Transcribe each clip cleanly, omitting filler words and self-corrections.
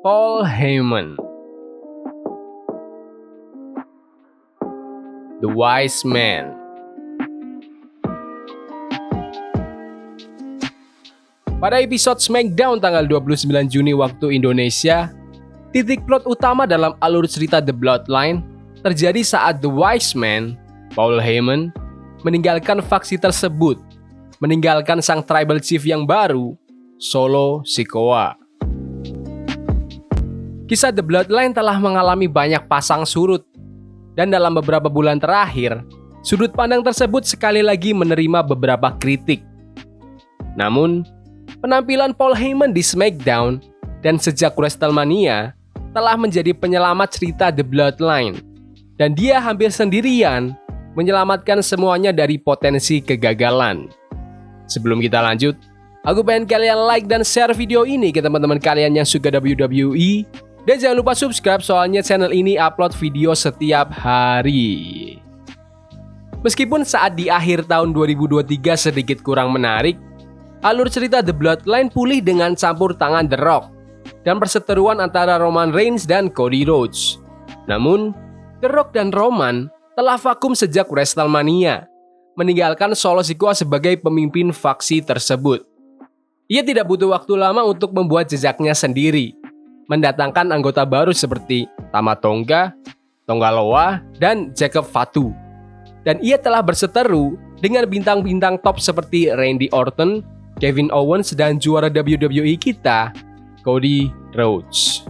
Paul Heyman, The Wise Man. Pada episode SmackDown tanggal 29 Juni waktu Indonesia, titik plot utama dalam alur cerita The Bloodline terjadi saat The Wise Man, Paul Heyman, meninggalkan faksi tersebut, meninggalkan sang tribal chief yang baru, Solo Sikoa. Kisah The Bloodline telah mengalami banyak pasang surut, dan dalam beberapa bulan terakhir, sudut pandang tersebut sekali lagi menerima beberapa kritik. Namun, penampilan Paul Heyman di SmackDown dan sejak WrestleMania telah menjadi penyelamat cerita The Bloodline, dan dia hampir sendirian menyelamatkan semuanya dari potensi kegagalan. Sebelum kita lanjut, aku pengen kalian like dan share video ini ke teman-teman kalian yang suka WWE. Dan jangan lupa subscribe soalnya channel ini upload video setiap hari. Meskipun saat di akhir tahun 2023 sedikit kurang menarik, alur cerita The Bloodline pulih dengan campur tangan The Rock dan perseteruan antara Roman Reigns dan Cody Rhodes. Namun, The Rock dan Roman telah vakum sejak WrestleMania, meninggalkan Solo Sikoa sebagai pemimpin faksi tersebut. Ia tidak butuh waktu lama untuk membuat jejaknya sendiri, mendatangkan anggota baru seperti Tama Tonga, Tonga Loa, dan Jacob Fatu. Dan ia telah berseteru dengan bintang-bintang top seperti Randy Orton, Kevin Owens, dan juara WWE kita, Cody Rhodes.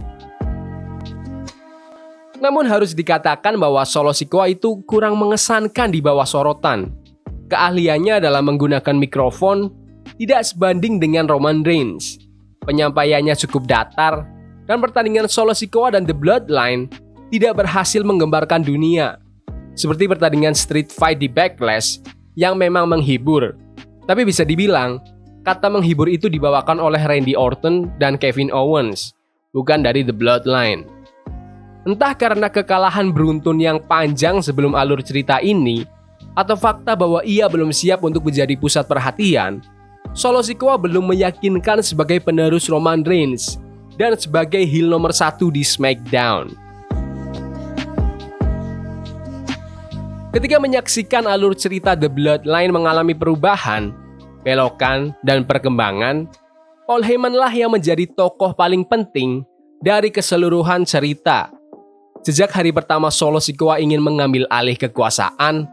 Namun harus dikatakan bahwa Solo Sikoa itu kurang mengesankan di bawah sorotan. Keahliannya dalam menggunakan mikrofon tidak sebanding dengan Roman Reigns. Penyampaiannya cukup datar, dan pertandingan Solo Sikoa dan The Bloodline tidak berhasil menggembarkan dunia. Seperti pertandingan street fight di Backlash yang memang menghibur. Tapi bisa dibilang, kata menghibur itu dibawakan oleh Randy Orton dan Kevin Owens, bukan dari The Bloodline. Entah karena kekalahan beruntun yang panjang sebelum alur cerita ini, atau fakta bahwa ia belum siap untuk menjadi pusat perhatian, Solo Sikoa belum meyakinkan sebagai penerus Roman Reigns dan sebagai heel nomor 1 di SmackDown. Ketika menyaksikan alur cerita The Bloodline mengalami perubahan, belokan, dan perkembangan, Paul Heyman lah yang menjadi tokoh paling penting dari keseluruhan cerita. Sejak hari pertama Solo Sikoa ingin mengambil alih kekuasaan,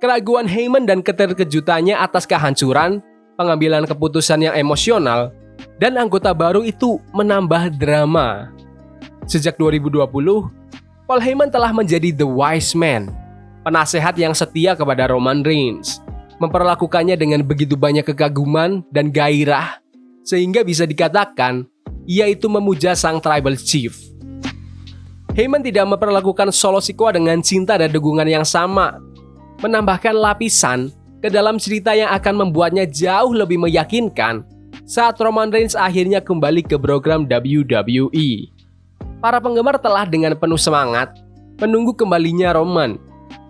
keraguan Heyman dan keterkejutannya atas kehancuran, pengambilan keputusan yang emosional, dan anggota baru itu menambah drama. Sejak 2020, Paul Heyman telah menjadi The Wise Man, penasehat yang setia kepada Roman Reigns, memperlakukannya dengan begitu banyak kekaguman dan gairah, sehingga bisa dikatakan ia itu memuja sang tribal chief. Heyman tidak memperlakukan Solo Sikoa dengan cinta dan dukungan yang sama, menambahkan lapisan ke dalam cerita yang akan membuatnya jauh lebih meyakinkan saat Roman Reigns akhirnya kembali ke program WWE. Para penggemar telah dengan penuh semangat menunggu kembalinya Roman,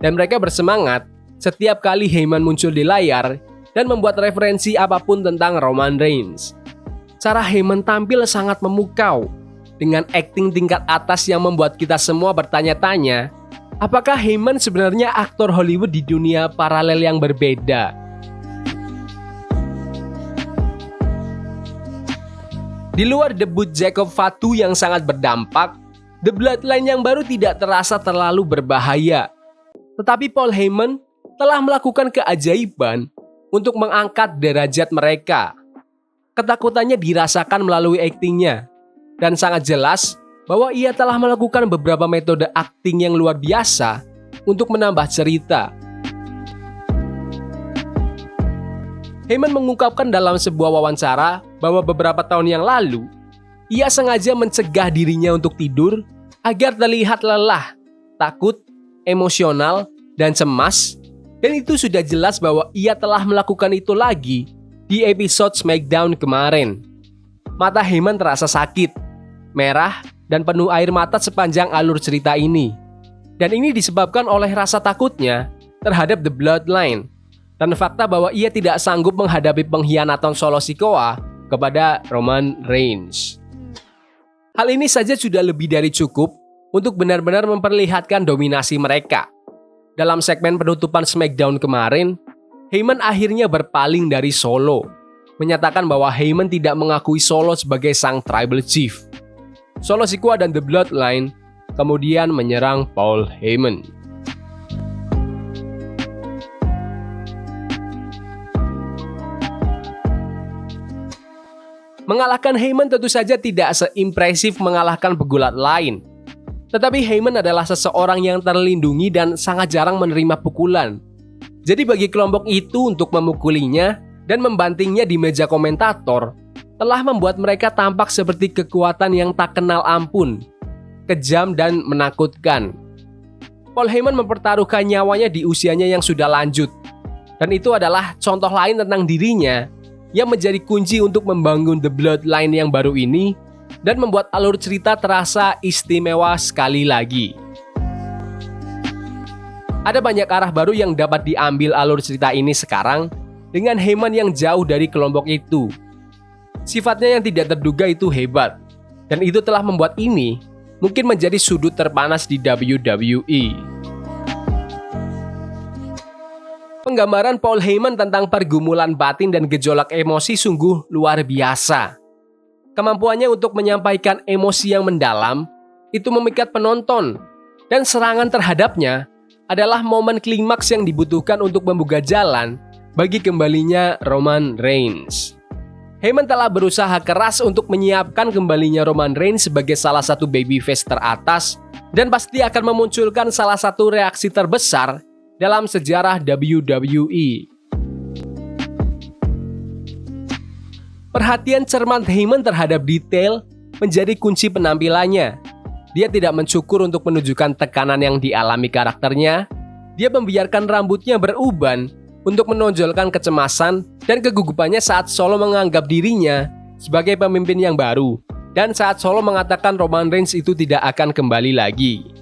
dan mereka bersemangat setiap kali Heyman muncul di layar dan membuat referensi apapun tentang Roman Reigns. Cara Heyman tampil sangat memukau, dengan akting tingkat atas yang membuat kita semua bertanya-tanya, apakah Heyman sebenarnya aktor Hollywood di dunia paralel yang berbeda? Di luar debut Jacob Fatu yang sangat berdampak, The Bloodline yang baru tidak terasa terlalu berbahaya. Tetapi Paul Heyman telah melakukan keajaiban untuk mengangkat derajat mereka. Ketakutannya dirasakan melalui aktingnya, dan sangat jelas bahwa ia telah melakukan beberapa metode akting yang luar biasa untuk menambah cerita. Heyman mengungkapkan dalam sebuah wawancara bahwa beberapa tahun yang lalu, ia sengaja mencegah dirinya untuk tidur agar terlihat lelah, takut, emosional, dan cemas, dan itu sudah jelas bahwa ia telah melakukan itu lagi di episode SmackDown kemarin. Mata Heyman terasa sakit, merah, dan penuh air mata sepanjang alur cerita ini. Dan ini disebabkan oleh rasa takutnya terhadap The Bloodline dan fakta bahwa ia tidak sanggup menghadapi pengkhianatan Solo Sikoa kepada Roman Reigns. Hal ini saja sudah lebih dari cukup untuk benar-benar memperlihatkan dominasi mereka. Dalam segmen penutupan SmackDown kemarin, Heyman akhirnya berpaling dari Solo, menyatakan bahwa Heyman tidak mengakui Solo sebagai sang Tribal Chief. Solo Sikoa dan The Bloodline kemudian menyerang Paul Heyman. Mengalahkan Heyman tentu saja tidak seimpresif mengalahkan pegulat lain. Tetapi Heyman adalah seseorang yang terlindungi dan sangat jarang menerima pukulan. Jadi bagi kelompok itu untuk memukulinya dan membantingnya di meja komentator telah membuat mereka tampak seperti kekuatan yang tak kenal ampun, kejam dan menakutkan. Paul Heyman mempertaruhkan nyawanya di usianya yang sudah lanjut. Dan itu adalah contoh lain tentang dirinya yang menjadi kunci untuk membangun The Bloodline yang baru ini dan membuat alur cerita terasa istimewa sekali lagi. Ada banyak arah baru yang dapat diambil alur cerita ini sekarang dengan Heyman yang jauh dari kelompok itu. Sifatnya yang tidak terduga itu hebat, dan itu telah membuat ini mungkin menjadi sudut terpanas di WWE. Penggambaran Paul Heyman tentang pergumulan batin dan gejolak emosi sungguh luar biasa. Kemampuannya untuk menyampaikan emosi yang mendalam itu memikat penonton, dan serangan terhadapnya adalah momen klimaks yang dibutuhkan untuk membuka jalan bagi kembalinya Roman Reigns. Heyman telah berusaha keras untuk menyiapkan kembalinya Roman Reigns sebagai salah satu babyface teratas dan pasti akan memunculkan salah satu reaksi terbesar dalam sejarah WWE. Perhatian cermat Heyman terhadap detail menjadi kunci penampilannya. Dia tidak mencukur untuk menunjukkan tekanan yang dialami karakternya. Dia membiarkan rambutnya beruban untuk menonjolkan kecemasan dan kegugupannya saat Solo menganggap dirinya sebagai pemimpin yang baru dan saat Solo mengatakan Roman Reigns itu tidak akan kembali lagi.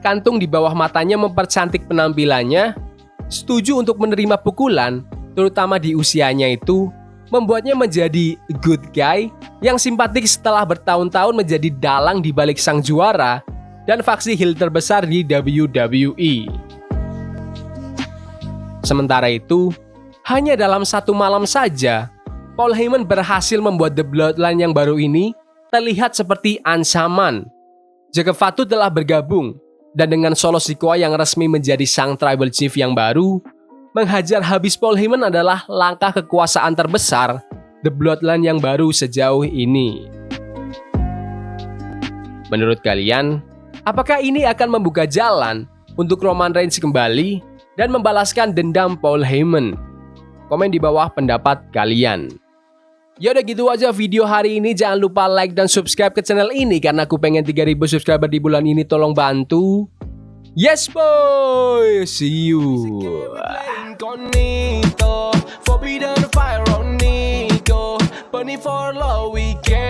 Kantung di bawah matanya mempercantik penampilannya. Setuju untuk menerima pukulan, terutama di usianya itu, membuatnya menjadi good guy yang simpatik setelah bertahun-tahun menjadi dalang di balik sang juara dan faksi heel terbesar di WWE. Sementara itu, hanya dalam satu malam saja, Paul Heyman berhasil membuat The Bloodline yang baru ini terlihat seperti ancaman. Jacob Fatu telah bergabung, dan dengan Solo Sikoa yang resmi menjadi sang Tribal Chief yang baru, menghajar habis Paul Heyman adalah langkah kekuasaan terbesar The Bloodline yang baru sejauh ini. Menurut kalian, apakah ini akan membuka jalan untuk Roman Reigns kembali dan membalaskan dendam Paul Heyman? Komen di bawah pendapat kalian. Ya udah gitu aja video hari ini. Jangan lupa like dan subscribe ke channel ini karena aku pengen 3000 subscriber di bulan ini. Tolong bantu. Yes boy, see you. Forbidden fire on Nico, burning for love we can.